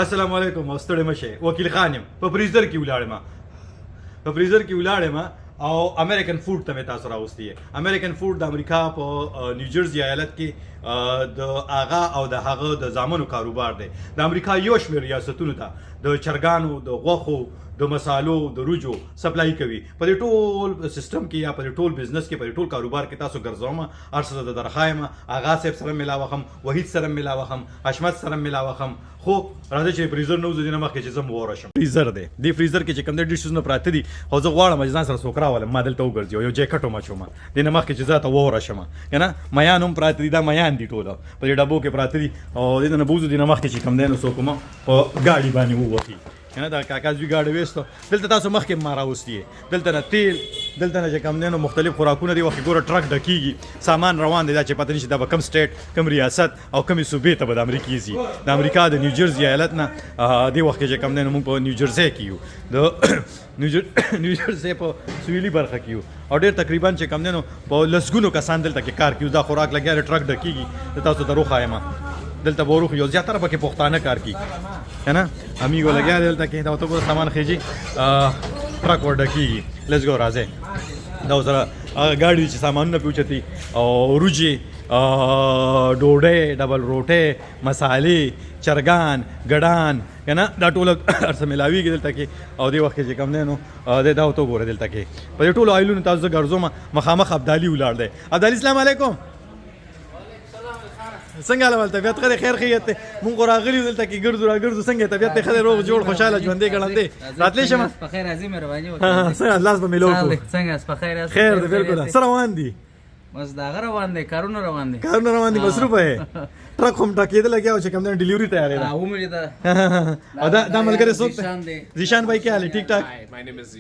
السلام علیکم او ستړي مشه وکیل خان یم په فریزر کې ولاړم او امریکن فوډ ته مې تاسو راوستي امریکن فوډ د امریکا په نیو جرسي ایالت کې د آغا او د هغه د زامنو کاروبار دی د امریکا یو شمېر ریاستونو ته د چرګانو د غوښو د مسالو د روجو سپلای کوي په دې ټول سیستم کې یا په دې ټول بزنس کې په دې ټول کاروبار کې تاسو ګرځوم ارسه د درخایم آغا صاحب سره ملاوخم وحید سره ملاوخم حشمت سره ملاوخم خو راځي چې فریزر نو زدي نه مخکې چې زم ورشم فریزر دی دی فریزر کې چې کوم د ډیشز نه پراته دي او زه غواړم چې ځان سره سوکرا ولم ما دلته وګرځي یو جیکټو ما چوم د نه مخکې چې زه ته ورشم کنه میان هم پراته دي دا میان دي ټوله په دې ډبو کې پراته دي او د نه بوزو دي نه مخکې چې کوم دی نو سوکم په ګاډي باندې ووتی کنه دا کاغذي ګاډي وېستو دلته تاسو مخکې ما راوستي دلته نه تیل دلته نه چې کوم دی نو مختلف خوراکونه دي وخت ګوره ټرک ډکیږي سامان روان دی دا چې پته نشي دا به کم سټیټ کم ریاست او کم صوبې ته به د امریکا زی د امریکا د نیو جرسي ایالت نه دی وخت چې کوم دی نو موږ په نیو جرسي کې یو د نیو جرسي په سویلي برخه کې یو او ډېر تقریبا چې کوم دی نو په لسګونو کسان دلته کې کار کوي دا خوراک لګیا ټرک ډکیږي تاسو ته روخه یم دلته بوروخ یو زیاتره پکې پښتانه کار کوي کنه امیګو لګیا دلته کې دا ته سامان خېږي ټرک ورډ کیږي لیټس ګو راځه دا سره ګاډي چې سامان نه پوښتي او روجي ډوډۍ ډبل روټه مصالې چرګان ګډان کنه دا ټول ارسه ملاویږي دلته کې او دی وخت چې کوم نه نو دا ته ګوره دلته کې په ټولو آیلونو تاسو ګرځوم مخامخ ابدالي ولاړ دی ابدالي السلام علیکم څنګه له طبيعت خیر خیر خیته مونږ راغلی دلته کې ګرځو څنګه طبيعت خیر روغ جوړ خوشاله ژوندې ګړندې راتلې شمه په خیر عظیم مهرباني وکړه څنګه الله به ملو څنګه په خیر خیر دې بالکل سره روان دي بس دا روان دي کارونه روان دي مصروف ہے ټرک هم ټاکېدل لګیا او چې کوم نه ډیلیوري تیارې ده او مې دا ملګری څوک زیشان بھائی کیا حال ہے ٹھیک ٹھاک ماي نیم از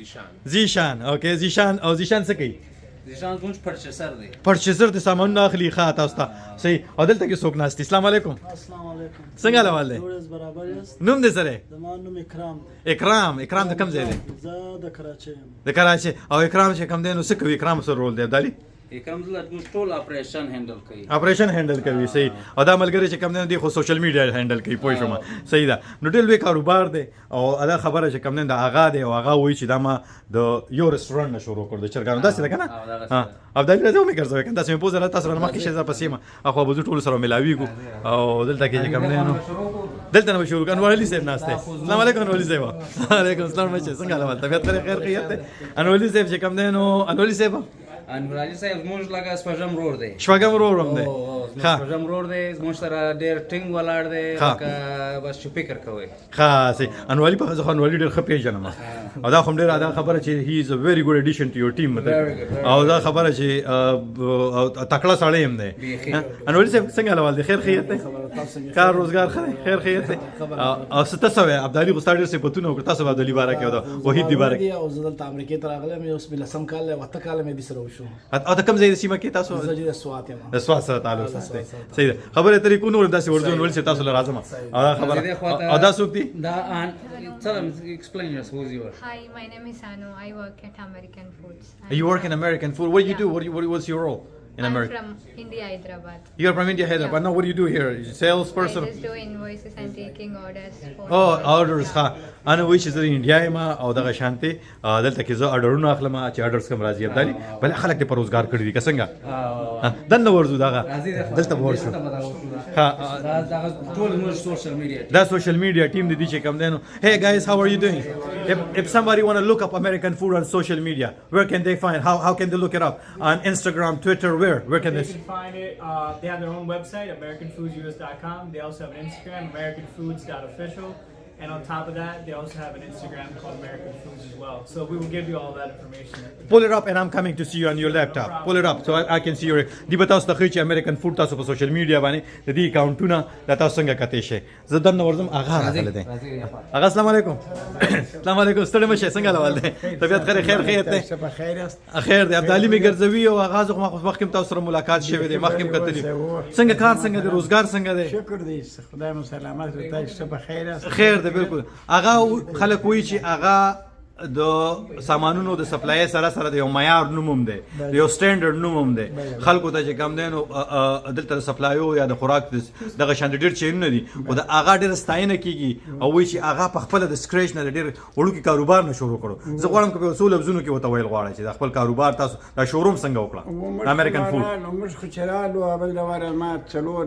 زیشان اوکے زیشان او زیشان څه کوي زیشان کوم پرچیزر د سامان نه اخلي ښه تاسو ته صحیح او دلته کې څوک ناشتي السلام علیکم څنګه حال دی نوم دې سره زما نوم اکرام د کوم ځای دی زه د کراچي او اکرام چې کوم دی نو څه کوي اکرام سره رول دی ابدالي اکرام ټول اپریشن هندل کوي صحیح او دا ملګری چې کوم دی خو سوشل میډیا هندل کوي پوه شوم صحیح ده نو ډېر لوی کاروبار دی او دا خبره چې کوم دی د آغا دی او آغا وایي چې دا ما د یو رستورانت نه شروع کړ د چرګانو داسې ده کنه ابدالي راځو مې ګرځوي کنه تاسو مې پوزه را تاسو مخکې شي پسې ما اخو به ټول سره ملاویږو او دلته کې چې کوم دی نو دلته نه شروع کړو انواري صاحب ناشته السلام علیکم انواري صاحب وعلیکم السلام څنګه حال طبيعت خیر خیریت انواري صاحب چې کوم دی نو انواري صاحب انواري صاحب موږ لګا شپږم روډ دی شپږم روډ دی موږ سره ډېر ټینګ ولاړ دی بس چې فکر کوي ها سي انواري په ځخه انواري ډېر خپې جنما او دا هم ډېر ادا خبره چې هی از ا ویری ګډ اډیشن ټو یور ټیم او دا خبره چې تکړه سړی هم دی انواري صاحب څنګه حال دی خیر خیریت دی کار روزګار خیر خیریت دی او ستاسو ابدالي غوستار ډېر صفاتونه وکړه تاسو ابدالي بارک یو دا وحید دی بارک او زه دلته امریکا ته راغلم یو بسم الله سم کال وته کال مې دي سره او ته کوم ځای د سیمه کې تاسو د سوات سره تعلق ساتي صحیح ده خبره طریقو نور داسې ورځون ول چې تاسو له راځم او خبره او دا څوک دي دا tell them explain yours who's yours hi my name is Anu I work at American Foods you work in American Food what do you do what's your role in America I'm from India Hyderabad you're from India Hyderabad now what do you do here salesperson I just do invoices and taking orders orders ها انا وایي چې زه انډیا یم او دغه شانتي دلته کې زه اډرونه اخلم چې اډرس کوم راځي ابدالي بل خلک ته روزګار کړی دي که څنګه دنه ورزو دغه دلته ورشو ها دا سوشل میډیا ټیم دي چې کوم دینو hey guys how are you doing if somebody want to look up American Food on social media where can they find how can they look it up on Instagram Twitter where can they find it they have their own website americanfoodsus.com they also have an Instagram americanfoods.official and on top of that they also have an Instagram called American Foods as well so we will give you all that information pull it up and I'm coming to see you on your laptop pull it up so I can see your دی به تاسو ته چې American Food تاسو په سوشل میډیا باندې د دې اکاونټونه د تاسو څنګه کته شي زه دنه ورزم اغا راغله دي اغا السلام علیکم السلام علیکم ستړي مشه څنګه حال دی طبيعت خیر خیریت دی خیر دی ابدالي می ګرځوي او اغا زه مخکې تاسو سره ملاقات شوه دی مخکې کتلی څنګه کار څنګه دی روزګار څنګه دی شکر دی خدای مو سلامت وي تاسو په خیر خیر دی بالکل اغا خلک وایي چې اغا د سامانونو د سپلای سره سره د یو معیار نوم هم دی د یو سټانډرډ نوم هم دی خلکو ته چې کم دی نو دلته سپلایو یا د خوراک دغه شان ډېر چینونه دي خو د هغه ډېره ستاینه کېږي او وایي چې هغه په خپله د سکریچ نه د ډېر وړوکي کاروبار نه شروع کړو زه غواړم که په یو څو لفظونو کې ورته ویل غواړئ چې د خپل کاروبار تاسو دا شوروم څنګه وکړه د امریکن فوډ موږ خو چې رالو اول د واره ما څلور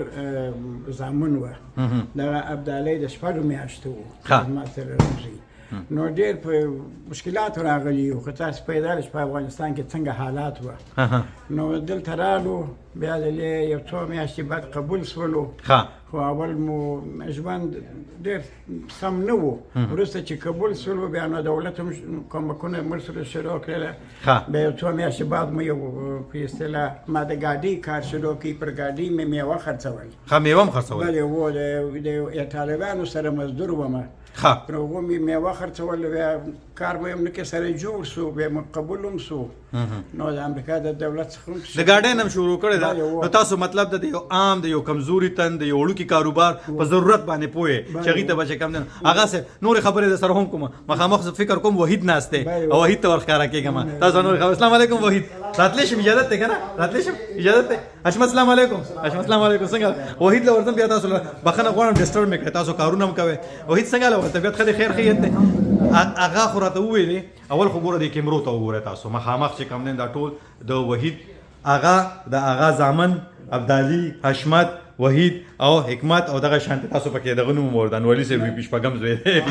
زامن وه دغه ابدالۍ د شپږو میاشتو وو ما سره راځي نو ډېر په مشکلاتو راغلي وو خو تاسو پیدا چې په افغانستان کې څنګه حالات وه نو دلته رالو بیا د یو څو میاشتې بعد قبول شولو خو اول مو ژوند ډېر سم نه وو وروسته چې قبول شولو بیا نو دولت هم کومکونه موږ سره شروع کړله بیا یو څو میاشتې بعد مو یو په اصطلاح ما د ګاډۍ کار شروع کړي پر ګاډۍ مې میوه خرڅول میوه هم خرڅول بلې و د ایټالویانو سره مزدور ومه نو هغو مې میوه خرڅول بیا کار مې هم نکې سره جوړ شو بیا مې قبول هم شو نو د امریکا د دولت څخه د ګاډۍ نه هم شروع کړې ده نو تاسو مطلب د یو عام د یو کمزوري تن د یو وړوکي کاروبار په ضرورت باندې پوهې چې هغې ته به چې کم دی هغه صاحب نورې خبرې در سره هم کوم مخامخ فکر کوم وحید ناست دی او وحید ته ورښکاره کېږم تاسو نورې خبرې السلام علیکم وحید راتلی شم اجازت دی که نه راتلی شم اجازت دی حشمت السلام علیکم حشمت السلام علیکم څنګه وحید له ورځم بیا تاسو بخښنه غواړم ډسټرب مې کړی تاسو کارونه هم کوئ وحید څنګه له طبیعت ښه دی خیر ښه دی هغه خو راته وویلې اول خو ګوره د کیمرو ته وګورئ تاسو مخامخ چې کوم دی دا ټول د وحید آغا د آغا زامن عبدالي حشمت وحید او حکمت او دغه شانتي تاسو پکې دغه نوم ورته انولي صاحب شپږم زوی دی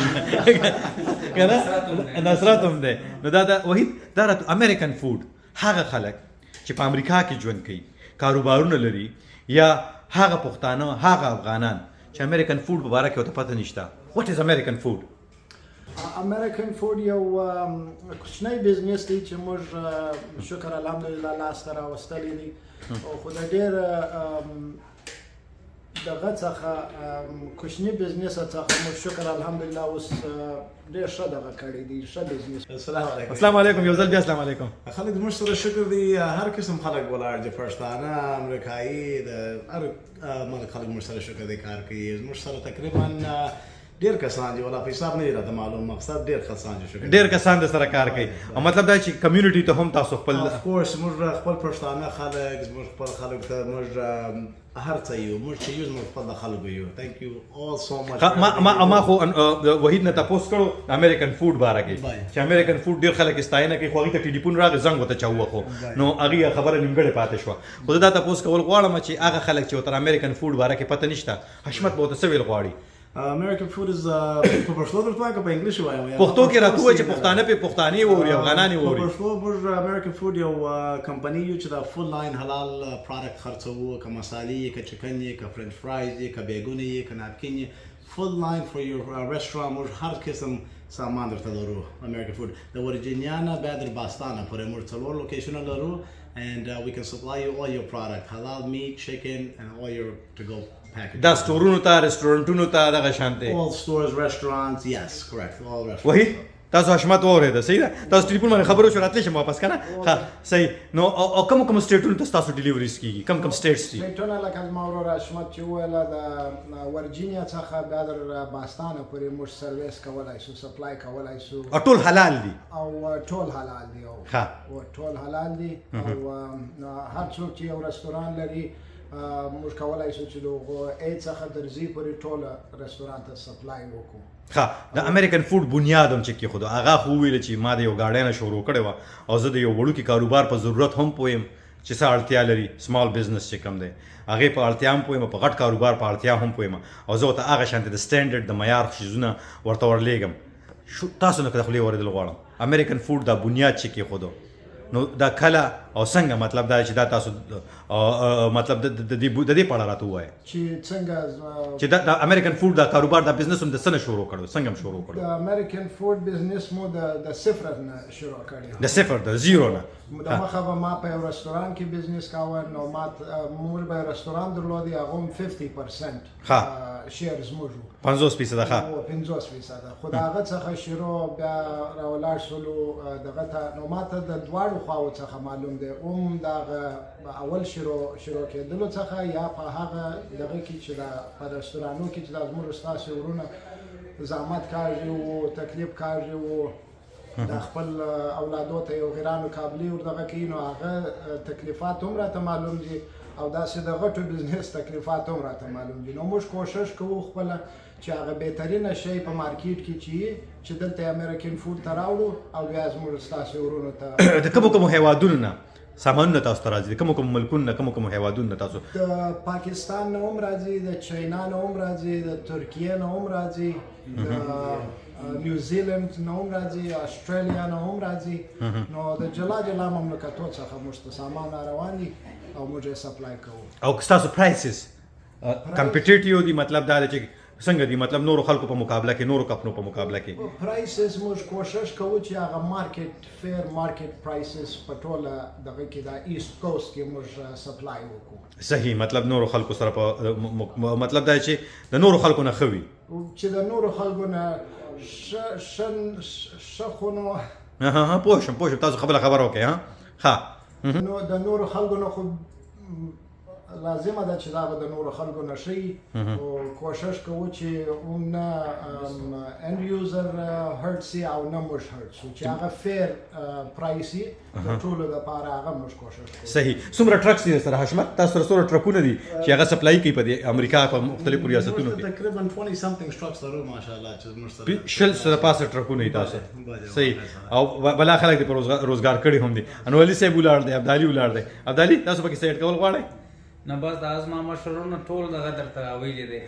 که نه نصرت هم دی نو دا د وحید دا راته امریکن فوډ هغه خلک چې په امریکا کې ژوند کوي کاروبارونه لري یا هغه پښتانه هغه افغانان چې امریکن فوډ په باره کې ورته پته نشته واټ از امریکن فوډ امریکن فوډ یو کوچنی بزنس دی چې موږ شکر الحمدلله لاسته راوستلی دی او خو د ډېر دغه څخه کوچني بزنس څخه موږ شکر الحمدلله اوس ډېر ښه دغه کړی دی ښه بزنس السلام علیکم السلام علیکم یو ځل بیا السلام علیکم خلک زموږ سره شکر دی هر قسم خلک ولاړ دي پښتانه امریکایي د هر ملک خلک موږ سره شکر دی کار کوي زموږ سره تقریبا ډېر کسان دي ولا په حساب نه دی راته معلوم مقصد ډېر کسان دي شکر ډېر کسان د سره کار کوي او مطلب دا چې کمیونټي ته هم تاسو خپل اف کورس موږ خپل پښتانه خلک زموږ خپل خلک ته موږ هر څه یو موږ چې یو زموږ خپل خلک یو ثانک یو اول سو مچ ما خو وحید نه تاسو کړو امریکن فوډ باره کې چې امریکن فوډ ډېر خلک استاینه کوي خو هغې ته ټلیفون راغی زنګ ورته چاوه خو نو هغې خبره نیمګړې پاتې شوه خو زه دا تاسو کول غواړم چې هغه خلک چې ورته امریکن فوډ باره کې پته نشته حشمت به ورته څه ویل غواړي American food is په پښتو درته وایم که په انګلیش وایم پښتو کې راته ووایه چې پښتانه پې پښتاني واوري افغانان یې واوري په پښتو موږ American food یو کمپني یو چې دا فول لاین حلال پروډکټ خرڅوو که مسالې یې که چکن یې که فرنچ فرایز یې که بیګونه یې که ناپکین یې فول لاین فور یور رسټورانټ موږ هر قسم سامان درته لرو American food د ورجینیا نه بیا در باستانه پورې موږ څلور لوکیشنونه لرو and we can supply you all your product halal meat chicken and all your to go دا سټورونو ته رسټورنټونو ته دغه شانتي all stores restaurants yes correct all restaurants وحید تاسو حشمت واورېده صحیح ده تاسو ټلیفون باندې خبرو شو راتلی شم واپس که نه ښه صحیح نو او کوم کوم سټیټونو ته ستاسو ډیلیوریز کېږي کوم کوم سټیټس دي سټیټونه لکه زما ورور حشمت چې وویله د ورجینیا څخه بیا در باستانه پورې موږ سرویس کولی شو سپلای کولی شو او ټول حلال دي او ټول حلال دي او ټول حلال دي او هر څوک چې یو رستوران لري موږ کولی شو چې د هغو ای څخه تر زی پورې ټوله رستورانت ته سپلای وکړو ښه د امریکن فوډ بنیاد هم چې کېښودو هغه خو وویله چې ما د یو ګاډۍ نه شروع کړې وه او زه د یو وړوکي کاروبار په ضرورت هم پوهیم چې څه اړتیا لري سمال بزنس چې کوم دی هغې په اړتیا هم پوهیم په غټ کاروبار په اړتیا هم پوهیم او زه ورته هغه شانتې د سټینډرډ د معیار څیزونه ورته ورلیږم تاسو نه که د خولې اورېدل غواړم امریکن فوډ دا بنیاد چې کېښودو نو دا کله او څنګه مطلب دا چې دا تاسو مطلب د دې په اړه راته ووایه چې څنګه چې دا امریکن فوډ دا کاروبار دا بزنس هم د څه نه شروع کړو څنګه هم شروع کړو د امریکن فوډ بزنس مو د صفر نه شروع کړی د صفر د زیرو نه د مخه به ما په یو رستوران کې بزنس کاوه نو موږ به رستوران درلودی هغه هم 50% شیرز موږ 50% ښه 50% خو د هغه څخه شروع بیا راولاړ شولو دغه ته نو ما ته د دواړو خواو څخه معلوم دی هم د اول شروع کېدلو څخه یا په هغه دغه کې چې په رستورانو کې چې د زموږ ستاسو ورونه زحمت کاږي و تکلیف کاږي و د خپل اولادو ته یو غیرانو قابلي ور دغه کوي نو هغه تکلیفات هم راته معلوم دي او داسې د غټو بزنس تکلیفات هم راته معلوم دي نو موږ کوشش کوو خپله چې هغه بهترینه شی په مارکیټ کې چې دلته امریکن فود ته راوړو او بیا زموږ ستاسو ورونو ته د کومو هیوادونو نه سامانونه تاسو ته راځي د کومو ملکونو نه کومو هیوادونو نه تاسو د پاکستان نه هم راځي د چاینا نه هم راځي د ترکیې نه هم راځي د نیوزیلند نه هم راځي استرالیا نه هم راځي نو د جلا مملکتونو څخه موږ ته سامان روان دي او موږ یې سپلای کوو او تاسو پرایسز کمپټیټیو دي مطلب دا دی چې څنګه دي مطلب نورو خلکو په مقابله کې نورو کپنو په مقابله کې پرایسز موږ کوشش کوو چې هغه مارکیټ پرایسز په ټوله دغه کې د ایست کوست کې موږ سپلای وکړو صحیح مطلب نورو خلکو سره په مطلب دا چې د نورو خلکو نه خوي چې د نورو خلکو نه شخونو پوه شم تاسو خبره وکړئ ها نو د نورو خلکو نه خو لازمه ده چې دا به د نورو خلکو نه شي او کوشش کوو چې هم نه end user هرټ سي او نه موږ هرټ شو چې هغه فیر پرایس وي د ټولو لپاره هغه موږ کوشش کوو صحیح څومره ټرکس دي سره حشمت تاسو سره ټرکونه دي چې هغه سپلای کوي په امریکا په مختلفو ریاستونو کې تقریبا 20 something trucks لرو ماشاءالله چې موږ سره شل سره پاسه ټرکونه دي تاسو صحیح او بلا خلک د روزګار کړي هم دي انوالي صاحب ولار دي ابدالي ولار دي ابدالي تاسو پکې سیټ کول غواړئ نه بس د ازما مشرونو ټول دغه درته ویلې دي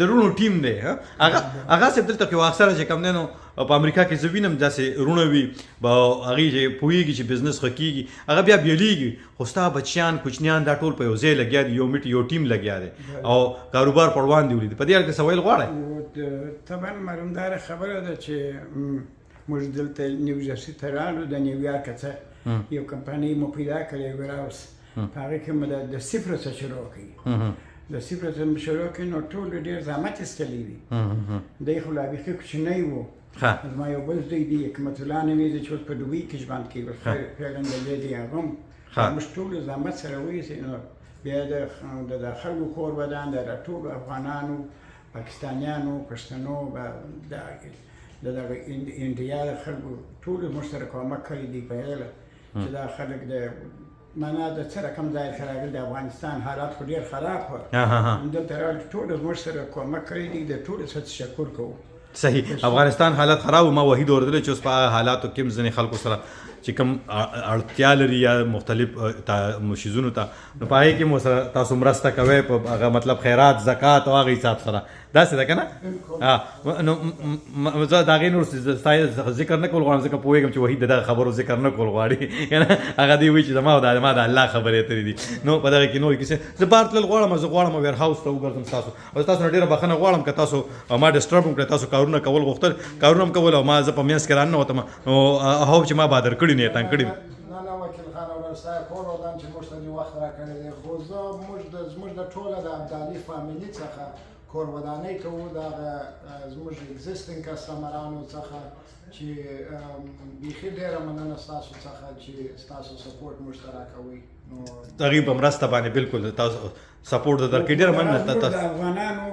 درونو ټیم دی هغه سب دلته کې اکثره چې کم دینو په امریکا کې زوینم داسې رونه وي به هغه چې پوهیږي چې بزنس خکېږي هغه بیا بیلیږي خو ستا بچیان کوچنیان دا ټول په یو ځای لګیا دي یو ټیم لګیا دی او کاروبار پړوان دی ولید په دې اړه څه ویل غواړئ طبعا مرمدار خبره ده چې موږ دلته نیو جرسي ته راغلو د نیویارک څخه یو کمپنۍ مو پیدا کړې ویرهاوس په هغې کې مو د صفر څخه شروع کړي د صفر څخه شروع کړي نو ټول ډېر زحمت ایستلی دي دی خو لا بیخي کوچنی و زما یو بل زوی دی حکمت الله نومیږي چې اوس په دوبۍ کې ژوند کوي فعلا د دې دی هغه هم موږ ټول زحمت سره وایسي نو بیا د خلکو کور ودان د ټولو افغانانو پاکستانیانو پښتنو د دغه انډیا د خلکو ټولو موږ سره کومک کړی دی په هیله چې دا خلک د معنا د څه رقم ځای ته راغلي د افغانستان حالات خو ډېر خراب وو دلته راغلي ټولو موږ سره کومک کړی دی د ټولو څخه تشکر کوو صحیح افغانستان حالات خراب ما وحید اوردل چې اوس په حالاتو کې ځنې خلکو سره چې کوم اړتیا لري یا مختلف شیزونو ته نو په هغې کې مو سره تاسو مرسته کوئ په هغه مطلب خیرات زکات او هغه حساب سره داسې ده که نه نو زه د هغې نور ذکر نه کول غواړم ځکه پوهېږم چې وحید د دغه خبرو ذکر نه کول غواړي که نه هغه دی وایي چې زما د الله خبرې اترې دي نو په دغه کې نورې کیسې زه بار تلل غواړم زه غواړم ویر هاوس ته وګرځم ستاسو او تاسو نه ډېره بښنه غواړم که تاسو ما ډسټرب هم کړی تاسو کارونه کول غوښتل کارونه هم کول او ما زه په منځ کې راننوتم نو هو چې ما بادر کړي نه تنګ کړي نه وکیل خان او ستا کور ودان چې موږ ته دې وخت راکړی دی خو زموږ د ټوله د ابدالي فامیلي څخه کور ودانۍ کوو د هغه زموږ اګزسټینګ کسټمرانو څخه چې بیخي ډېره مننه ستاسو څخه چې ستاسو سپورټ موږ ته راکوئ نو هغې په مرسته باندې بالکل تاسو سپورټ د درکړي ډېره مننه د افغانانو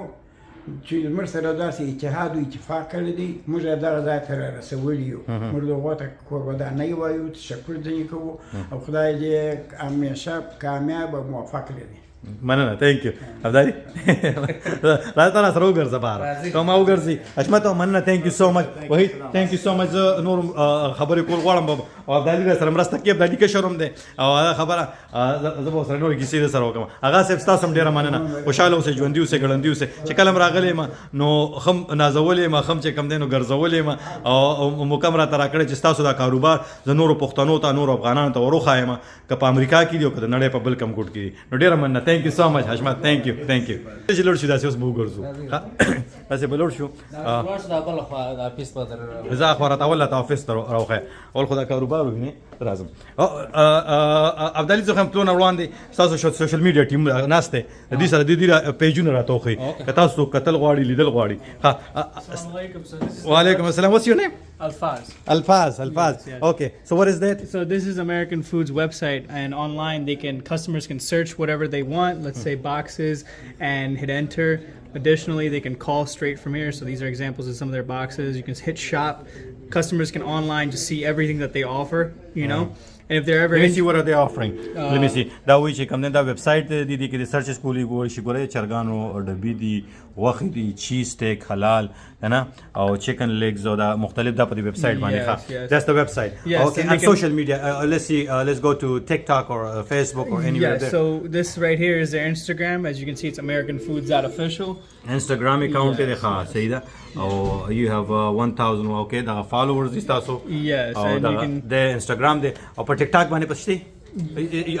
چې موږ سره داسې اتحاد او اتفاق کړی دی موږ یې دغه ځای ته رارسولي یو موږ د هغو ته کور ودانۍ وایو تشکر ځینې کوو او خدای دې همیشه کامیاب او موفق لري مننه ثانک یو ابدالي راځه را سره وګرځه بهر کومه وګرځي حشمت او مننه ثانک یو سو مچ وحید ثانک یو سو مچ زه نور خبرې کول غواړم او ابدالي را سره مرسته کوي ابدالي کشر هم دی او هغه خبره زه به سره نورې کیسې سره وکړم هغه صاحب ستاسو هم ډېره مننه خوشحاله اوسئ ژوندي اوسئ ګړندي اوسئ چې کله م راغلی یم نو خم نازولی یم خم چې کم دی نو ګرځولی یم او مکم راته راکړی چې ستاسو دا کاروبار زه نورو پښتنو ته نورو افغانانو ته وروښایم که په امریکا کې دي او که د نړۍ په بل کم ګوټ کې دي نو ډېره مننه ثانک یو سو مچ حشمت ثانک یو چې لوړ شو داسې اوس به وګرځو داسې به لوړ شو زه خو راته اول راته آفس ته راوښیه اول خو دا کاروبار ووینې راځم ابدالي څخه هم تلونه وړاندې ستاسو سوشل میډیا ټیم ناست دی د دې سره د دې پیجونه راته وښیي که تاسو کتل غواړي لیدل غواړي وعلیکم السلام what's your name Alfaz. Okay. So what is that? So this is American Food's website, and online customers can search whatever they want. want, let's say boxes, and hit enter. Additionally, they can call straight from here. So these are examples of some of their boxes. You can hit shop. Customers can online just see everything that they offer, you know. And if they're ever Let me see what are they offering. Let me see. دا وی چې کوم دا ویب سایټ دی کې د سرچ کولی ګور شي ګورې چرګانو ډبې دي وخت دي چیز سټیک حلال نه او چکن لیگز او دا مختلف دا په ویب سایټ باندې ښه that's the website. Okay, and social media let's see let's go to TikTok or Facebook or anywhere there. So this right here is their Instagram. As you can see, it's AmericanFoods.official. Instagram account دی ښه صحیح ده او you have 1000 okay دا followers is also. Yes, and you can the Instagram دی او په TikTok باندې پښتي.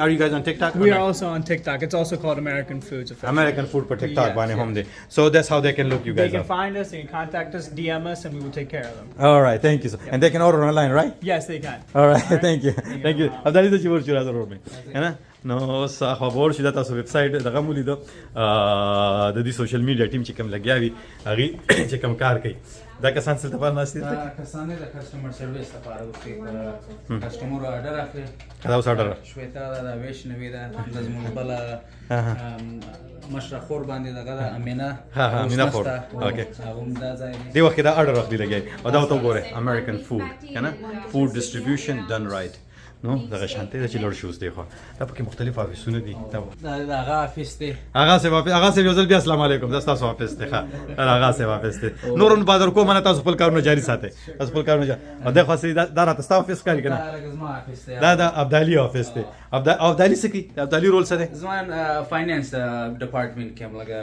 Are you guys on TikTok? We are also on TikTok. It's also called American Foods. American Food per TikTok باندې هم دی. So that's how they can look you guys They can up. find us, they can contact us, DM us, and we will take care of them. All right, thank you sir. And they can order online, right? Yes, they can. All right, thank you. Thank you. ابدالي ته چې ورچو راځه ورور مې ہے نه نو اوس خبر شو دا تاسو ویب سایټ دغه مولي د دې سوشل میډیا ټیم چې کوم لګیا وي هغه چې کوم کار کوي دا کسان څه لپاره ناشته دي دا کسان د کسٹمر سرویس لپاره اوسې کسٹمر اورډر اخلي دا اوس اورډر شویتا دا ویشنوي دا د زموږ بل مشره خور باندې دغه د امینه امینه خور اوکې هغه دا ځای دی وخت دا اورډر اخلي لګي او دا ته وګوره American Food کنه food distribution done right نو دغه شانتي د چلور شوز دی خو دا پکې مختلف افیسونه دي دا هغه افیس دی هغه سه یو ځل بیا السلام علیکم دا تاسو افیس دی ښه هغه سه افیس دی نورن بادر کوم نه تاسو خپل کارونه جاری ساتي تاسو خپل کارونه او د خاصه دا راته تاسو افیس کاری کنه دا ابدالي افیس دی ابدالي سکی ابدالي رول څه دی زمان فاینانس ډپارټمنټ کې هم لګا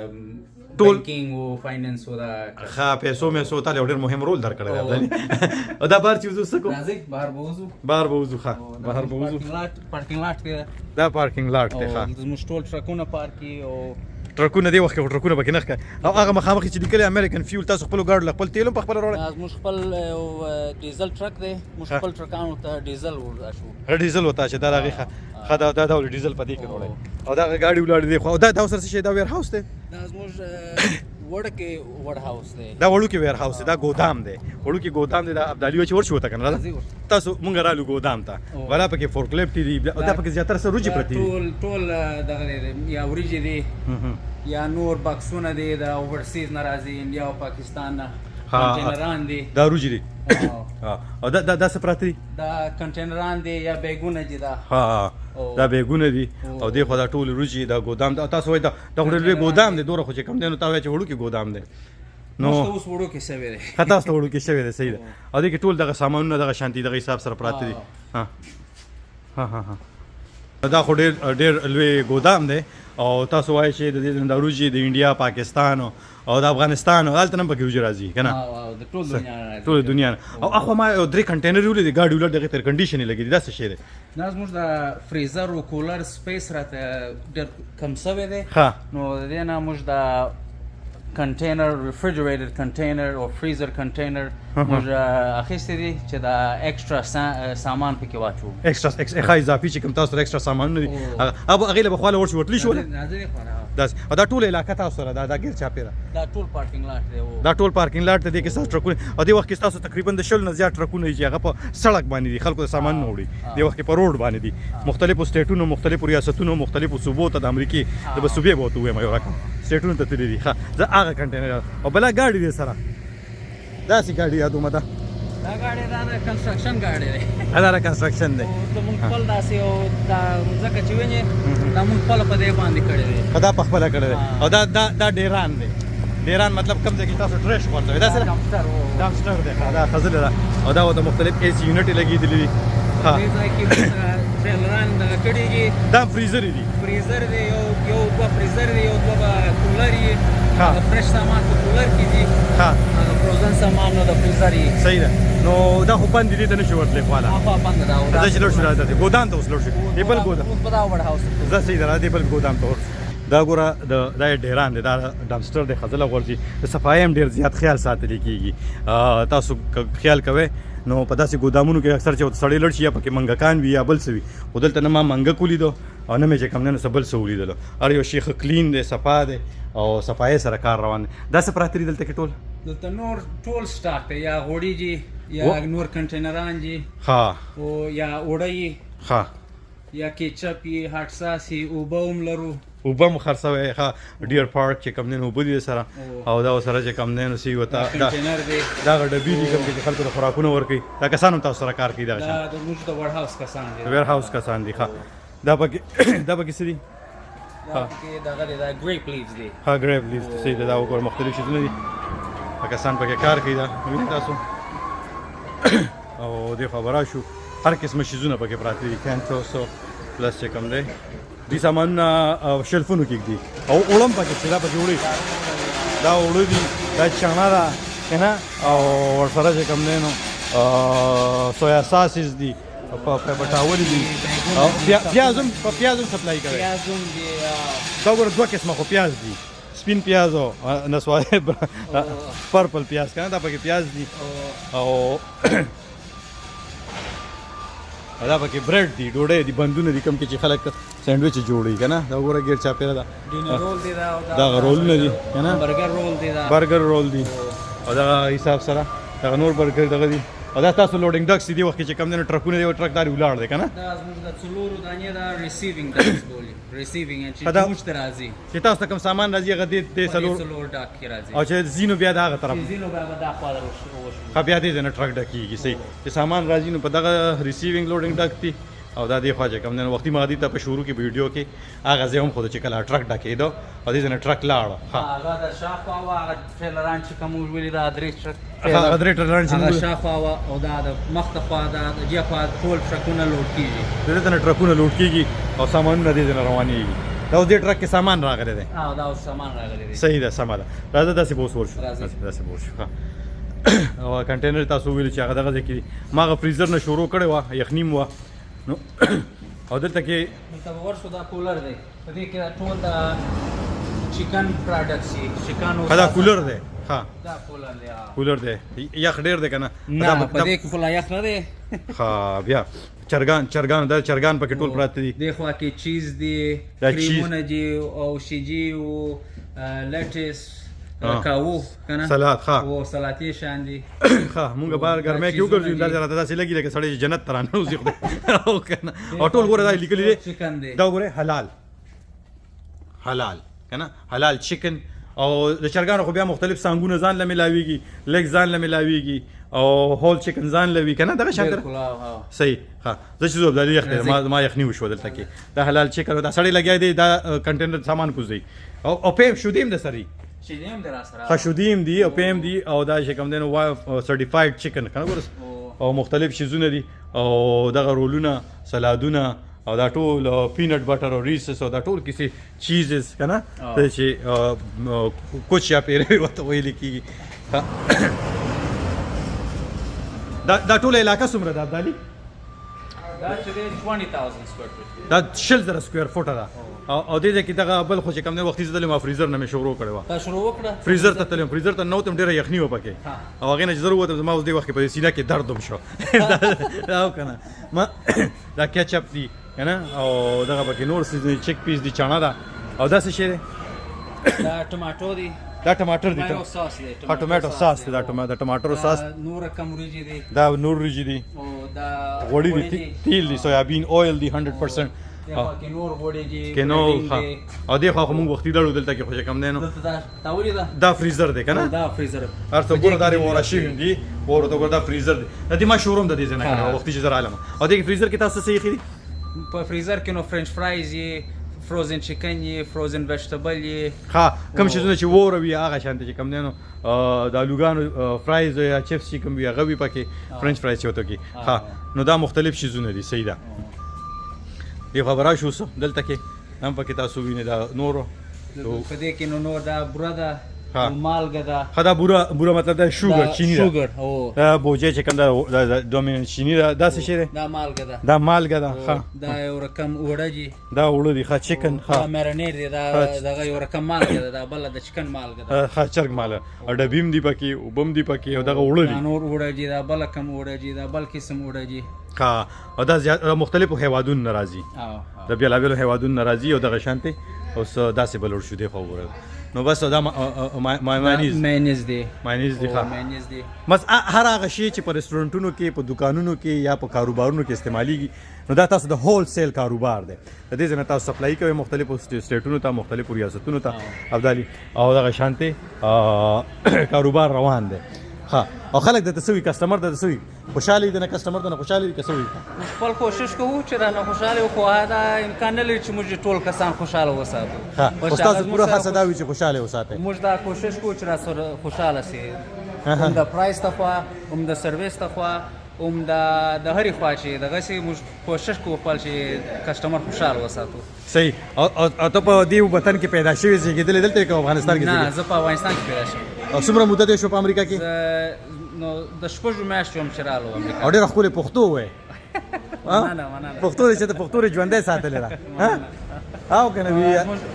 ټول بانکینګ او فاینانس او دا ښه پیسو مې سو ته ډېر مهم رول درکړی دی ابدالي او دا بار چې وزو سکو راځي بهر بوزو ښه بهر بوزو پارکینګ لاټ دی دا پارکینګ لاټ دی ښه زموږ ټول ټرکونه پارکي او ټرکونه دی وخت ټرکونه پکې نخ او هغه مخامخ چې لیکل امریکن فیول تاسو خپل ګاډ خپل تیل په خپل وروړه زموږ خپل ډیزل ټرک دی موږ خپل ټرکانو ته ډیزل ورشو ډیزل وتا چې دا راغی خدا دا ډیزل پدې کې وروړي او دا गाड़ी ولاړ دی خو دا سره شي دا ویر هاوس دی دا زموږ وړ هاوس دی دا وړو کې ویر هاوس دی دا ګودام دی وړو کې ګودام دی دا ابدالي چې ورشو ته کنه تاسو مونږ رالو ګودام ته ولا پکې فورکلیفټ دی دا پکې زیاتره سره روجي پرتی ټول دغه یا وريجي دی یا نور باکسونه دي د اوورسیز ناراضي انډیا او پاکستان نه کنټینران دي دا روجي دي او دا څه پراتی دا کنټینران دي یا بیگونه دي دا دا بیگونه دي او دی خو دا ټول روجي دا ګودام دا تاسو وای دا ډېر ګودام دی دوره خو چې کم دی نو تاسو چې وړو کې ګودام دی نو اوس وړو کې شوی دی خطا اوس وړو کې شوی دی صحیح ده او دې کې ټول دغه سامانونه دغه شانتي دغه حساب سره پراته دي ها دا خو ډېر لوی ګودام دی او تاسو وایي چې د دې د روجي د انډیا پاکستان او د افغانستان او هلته نه پکې روجي راځي کنه د ټول دنیا ټول دنیا او اخو ما 3 کنټینر ولې د ګاډي ولر دغه تر کنډیشن لګي دا څه شی دی دا زموږ د فریزر او کولر سپیس راته ډېر کم شوی دی نو د دې نه موږ د کنټینر ریفریجریټډ کنټینر او فریزر کنټینر موږ اخیستې دي چې دا ایکسترا سامان پکې واچو ایکسترا اضافي چې کوم تاسو اکسترا سامان نه دي هغه هغه له بخواله ورشي وټلی شو دا ټول علاقه تاسو سره دا غیر چاپیره دا ټول پارکینګ لاټ دی دا ټول پارکینګ لاټ دی کې تاسو ټرکونه او د وخت کې تاسو تقریبا د شل نه زیات ټرکونه چې هغه په سړک باندې دي خلکو د سامان نه وړي د وخت کې په روډ باندې دي مختلفو سټیټونو مختلفو ریاستونو مختلفو صوبو ته د امریکای د صوبې بوته وایم یو رقم سټیټونو ته تللی دي ښه زه هغه کنټینر او بلا ګاډي دی سره دا سي ګاډي یادو مده دا ګاډي دا کنستراکشن ګاډي دی دا کنستراکشن دی ته مونږ خپل داسې او دا ځکه چې ویني دا مونږ خپل په دې باندې کړی دی خدا په خپل کړی دی او دا ډیران دی ډیران مطلب کوم ځای کې تاسو ټریش ورته دا سره ډامسټر دی دا خزل ده او دا د مختلف ایس یونټ لګیدلې دي ها دې ځای کې ټریلران د کډیږي دا فریزر دی فریزر دی یو دوه فریزر دی یو دوه کولر دی فرش سامان په کولر کې دي ها فروزن سامان نو د فریزر دی صحیح ده نو دا خو باندې دي ته نشو ورتلې خواله هغه باندې دا دا چې لور شو راځي ګودام ته اوس لور شو دی بل ګودام اوس په دا وړ هاوس زه صحیح ده دی بل ګودام ته دا ګوره دا ډیران دی دا ډامسټر دی خزله غورځي د صفایي هم ډیر زیات خیال ساتل کېږي تاسو خیال کوئ نو په داسې ګودامونو کې اکثر چې سړی لړ شي یا پکې منګکان وي یا بل څه وي خو دلته نه ما منګک ولیدو او نه مې چې کوم نه څه بل څه ولیدلو هر یو شي ښه کلین دی صفا دی او صفایي سره کار روان دی دا څه پراته دي دلته کې ټول دلته نور ټول سټاک دی یا غوړي دي یا نور کنټینران دي ها او یا وړي ها یا کیچپ یې هاټ ساس یې اوبه هم لرو اوبه هم خرڅوي ښه ډیر پارک چې کوم دی نو اوبه دي سره او دا سره چې کوم دی نو سی وته کنټینر دی دغه ډبې دي کوم چې خلکو ته خوراکونه ورکوي دا کسان هم تاسو سره کار کوي دغه شان دا موږ د ویر هاوس کسان دي ویر هاوس کسان دي ښه دا پکې څه دي دا پکې دغه دی دا ګریپ لیوز دي ها ګریپ لیوز صحیح ده دا وګور مختلف شیزونه دي کسان پکې کار کوي دا وینئ تاسو او دې خبره شو هر قسمه شیزونه پکې پراته دي کانټوس پلس چې کوم دی دې سامانونه شلفونو کې دي او اوړم پکې چې دا پکې وړي دا اوړه دي دا چانا ده که نه او ورسره چې کوم دی نو سویا ساسز دي پټاولې دي او پیاز هم سپلای کوي پیاز هم دي دا ګوره دوه قسمه خو پیاز دي سپین پیاز او نسواري پرپل پیاز کنه دا پکې پیاز دي او دا پکې برېډ دي ډوډۍ دي بندونه دي کوم کې چې خلک سینډویچ جوړوي کنه دا وګوره ګیر چاپیره ده ډینر رول دي دا رولونه دي کنه برګر رول دي دا برګر رول دي او دا حساب سره دا نور برګر دغه دي او دا تاسو لوډینګ ډکس دي وخت چې کوم نه ټرکونه دی ټرک داري ولاړ دی کنه دا زموږ د څلورو دانې دا ریسیوینګ داس بولي ریسیوینګ چې موږ ته راځي چې تاسو کوم سامان راځي هغه دې څلور ډاک کې راځي او چې زینو بیا دا هغه طرف زینو دا خوا وشو خو بیا دې نه ټرک ډکیږي صحیح چې سامان راځي نو په دغه ریسیوینګ لوډینګ ډک دي او دا دی خو چې کوم نه وختي مغدي ته په شروع کې ویډیو کې هغه زه هم خود چې کله ټرک ډکېدو او دې نه ټرک لاړ هغه د شاخوا او هغه ټریلران چې کوم ویلي دا درې ټرک هغه درې ټریلران چې هغه شاخوا او دا د مخ ته خوا دا د جخوا ټول ټرکونه لوډ کیږي دې ته ټرکونه لوډ کیږي او سامانونه دې نه روانيږي دا دې ټرک کې سامان راغلی دی دا سامان راغلی دی صحیح ده سم ده راځه داسې بوس ورشو داسې بوس شو او کنټینر تاسو ویل چې هغه دغه کې ما غ فریزر نه شروع کړی و یخنیم و نو او دلته کې دلته ورشو دا کولر دی په دې کې ټول دا چکن پروډکټس چکن او دا کولر دی ها دا کولر دی کولر دی یخ ډیر دی کنه نه په دې کې فل یخ نه دی ها بیا چرګان دا چرګان پکې ټول پراته دي د خوا کې چیز دی کریمونه دي او شیجی او لټس کاوو کنه سلاد ها او سلاتي شان دي ها مونږ بار ګرمه کې وګرځو دا راته داسې لګي لکه سړی جنت ترانه اوسې خو او کنه او ټول ګوره دا لیکلي دي چکن دی دا ګوره حلال کنه حلال چکن او د چرګانو خو بیا مختلف سانګونه ځان له ملاويږي لیگ ځان له ملاويږي او هول چکن ځان لوي کنه دا شان صحیح ها زه چې زوب دلی یخنه ما یخنی وشو دلته کې دا حلال چکن دا سړی لګیا دی دا کنټینر سامان کوزي او پېم شودیم د سری شیدیم در سره خشودیم دی او پېم دی او دا چې کوم دنو وای سرټیفاید چکن کنه ورس او مختلف شیزونه دي او دغه رولونه سلادونه او دا ټول پینټ بټر او ریسس او دا ټول کیسه چیزز کنه چې کوچ یا پیری وته ویل کیږي دا ټول علاقہ څومره ده عبدالي دا چې 20000 سکوير فټ دا 6000 سکوير فټ ده او دې کې دغه بل خو چې کوم نه وخت زدل ما فریزر نه مې شروع کړو تا شروع وکړه فریزر ته تلم فریزر ته نو تم ډیره یخنی و پکې او هغه نه ضرورت ما اوس دې وخت په سینه کې درد هم شو دا کنه ما دا کیچپ دی کنه او دغه پکې نور څه چک پیس دی چانا دا او دا څه شی دی دا ټماټو دی دا ټماټر دی ټماټو ساس دی دا ټماټر ساس نور کم ریجی دی دا نور ریجی دی او دا غوړي دی تیل دی سویابین اویل دی 100% کې نور وړي دي کې نو او دی خو موږ وختي درو دلته کې خوشی کم دینو دا ولې دا فریزر دی کنه دا فریزر هر څو ګور داري ورشي دي ورته ګور دا فریزر دی د دې ما شوروم د دې ځنه کړو وختي چې زر عالم او دې فریزر کې تاسو څه خېری په فریزر کې نو فرنچ فرایز یې فروزن چکن یې فروزن ویجیټیبل یې ها کوم شي چې وروي هغه شانته چې کم دینو د لوګانو فرایز یا چپس چې کوم وی هغه وی پکې فرنچ فرایز چوتو کې ها نو دا مختلف شیزونه دي صحیح ده دی خبره شو دلته کې هم پکې تاسو وینئ دا نورو په دې کې نور دا بوره ده مالګه ده خدا بوره مطلب دا شوګر چینی ده شوګر او دا بوجه چې کوم دا دومیننت چینی ده دا څه شی ده دا مالګه ده دا مالګه ده ها دا یو رقم وړه دي دا وړه دي ښه چکن ها مارینیټ دی دا دغه یو رقم مالګه ده دا بل د چکن مالګه ده ها چرګ مال ډبیم دی پکې او بم دی پکې او دغه وړه دي نور وړه دي دا بل کم وړه دي دا بل قسم وړه دي ها او دا زیات مختلفو هیوادونو ناراضي د بیلابیلو هیوادونو ناراضي او دغه شانته اوس داسې بلور شو دی خو وره نو بس دا ماینیز دی ښه ماینیز دی بس هر هغه شی چې په رستورانټونو کې په دکانونو کې یا په کاروبارونو کې استعمالیږي نو دا تاسو د هول سیل کاروبار دی د دې ځای تاسو سپلای کوئ مختلفو سټیټونو ته مختلفو ریاستونو ته ابدالي او دغه شانتي کاروبار روان دی ها او خلک د تسوي کسٹمر د تسوي خوشحالي د نه کسٹمر د نه خوشحالي کسوي خپل کوشش کوو چې را نه خوشاله خو دا امکان نه لري چې موږ ټول کسان خوشاله وساتو ها استاد پوره هڅه دا وی چې خوشاله وساتئ موږ دا کوشش کوو چې را سره خوشاله سي هم د پرایس ته خو هم د سرویس ته خو هم د هرې خوا چې دغه سي موږ کوشش کوو خپل چې کسٹمر خوشاله وساتو صحیح او ته په دې وطن کې پیدا شوی زیږېدلې دلته په افغانستان کې نه زه په افغانستان کې پیدا شوم او څومره مدت یې شو په امریکا کې نو د شپږو میاشتو هم چې رالو امریکا او ډېره ښکلې پښتو وایې مننه پښتو چې ته پښتو ژوندی ساتلې ده او که نه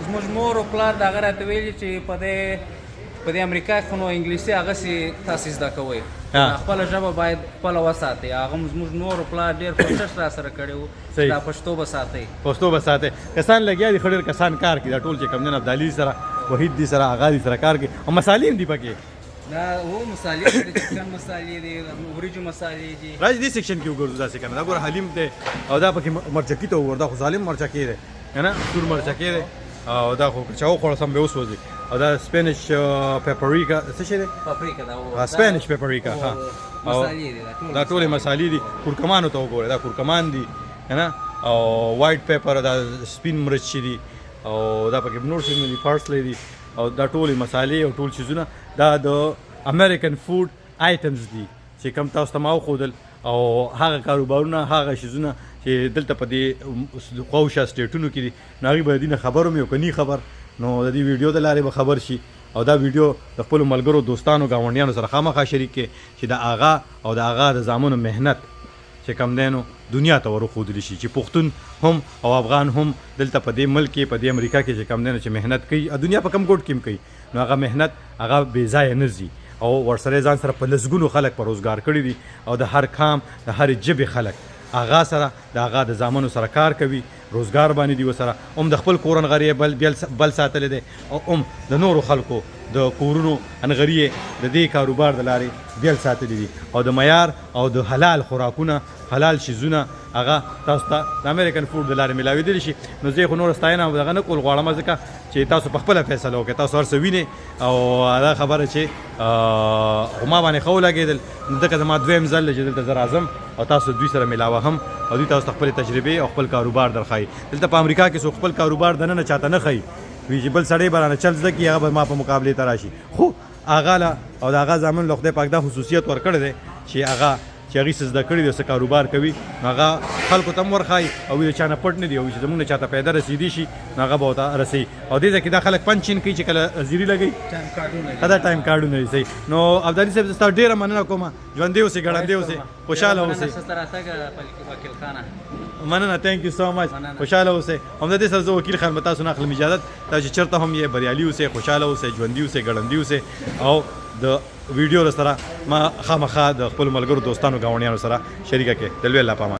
زموږ مور او پلار د هغه راته ویلي چې په دې امریکا کې نو انګلیسي هغسې تاسې زده کوئ خپله ژبه باید خپله وساتئ هغه زموږ مور او پلار ډېر کوشش را سره کړی و دا پښتو به ساتئ پښتو به ساتئ کسان لګیا دي ښه ډېر کسان کار کوي دا ټول چې کوم دی ابدالي سره وحید دي سره هغه دي سره کار کوي او مسالې هم دي پکې دا و مصالې دي چکن مصالې دي وریجو مصالې دي راځي دې سیکشن کې وګورځو داسې کنه دا ګوره حلیم دی او دا پکې مرچکي ته وګوره دا خو ظالم مرچکي دی کنه سور مرچکي دی او دا خو چې وخوړه سم به وسوځي او دا سپینش پیپریکا څه شی دی پاپریکا دا سپینش پیپریکا ها مصالې دي دا ټولې مصالې دي کورکمانو ته وګوره دا کورکمان دي کنه او وایټ پیپر دا سپین مرچ دي او دا پکې نور څه دي پارسلې دي او دا ټولې مصالې او ټول چیزونه دا د امریکن فود آیټمز دي چې کوم تاسو ته ما وښودل او هغه کاروبارونه هغه شیزونه چې دلته په دې خواوشا سټیټونو کې دي نو هغوی به د دې نه خبر وم یو که نی خبر نو د دې ویډیو د لارې به خبر شي او دا ویډیو د خپلو ملګرو دوستانو ګاونډیانو سره خامخا شریک کړي چې د آغا او د آغا د زامنو محنت چې کم دی نو دنیا ته ورښودلی شي چې پښتون هم او افغان هم دلته په دې ملک کې په دې امریکا کې چې کم دی نو چې محنت کوي دنیا په کم ګوټ کې هم کوي نو هغه محنت هغه بې ځایه نه ځي او ورسره ځان سره په لسګونو خلک په روزګار کړي دي او د هر کام د هرې ژبې خلک آغا سره د آغا د زامنو سره کار کوي روزګار باندې دي ورسره هم د خپل کورن غریې بل ساتلی دی او هم د نورو خلکو د کورونو انغریې د دې کاروبار د لارې بیل ساتلی دي او د معیار او د حلال خوراکونه حلال شیزونه هغه تاسو ته د امریکن فود د لارې میلاوېدلی شي نو زه خو نور ستاینه دغه نه کول غواړم ځکه چې تاسو په خپله فیصله وکړئ تاسو هر څه وینئ او دا خبره چې خو ما باندې ښه ولګېدل نو ځکه زما دویم ځل دی چې دلته زه راځم او تاسو دوی سره میلاوه هم او دوی تاسو ته خپلې تجربې او خپل کاروبار درښایي دلته په امریکا کې څوک خپل کاروبار دننه چاته نه ښایي وایي چې بل سړی به رانه چل زده کړي هغه به ما په مقابلې ته راشي خو هغه له او د هغه زامن له خدای پاک دا خصوصیت ورکړی دی چې هغه چې هغوی څه زده کړي دي څه کاروبار کوي نو هغه خلکو ته هم ورښایي او وایي د چا نه پټ نه دي او چې زموږ نه چاته پیدا رسېدي شي نو هغه به ورته رسوي او دې ځای کې دا خلک پنچین کوي چې کله زیري لګوي دا ټایم کارډونه دي صحیح نو ابدالي صاحب زه ستا ډېره مننه کوم ژوندی اوسې ګړندی اوسې خوشحاله اوسې وکیل خانه مننه تھینک یو سو مچ خوشحاله اوسئ هم د دې سره زه وکیل خان به تاسو نه اخلم اجازت تاسو چې چېرته هم یې بریالي اوسئ خوشحاله اوسئ ژوندي اوسئ ګړندي اوسئ او د ویډیو سره ما خامخا د خپلو ملګرو دوستانو ګاونډیانو سره شریکه کړئ د لوی الله په امان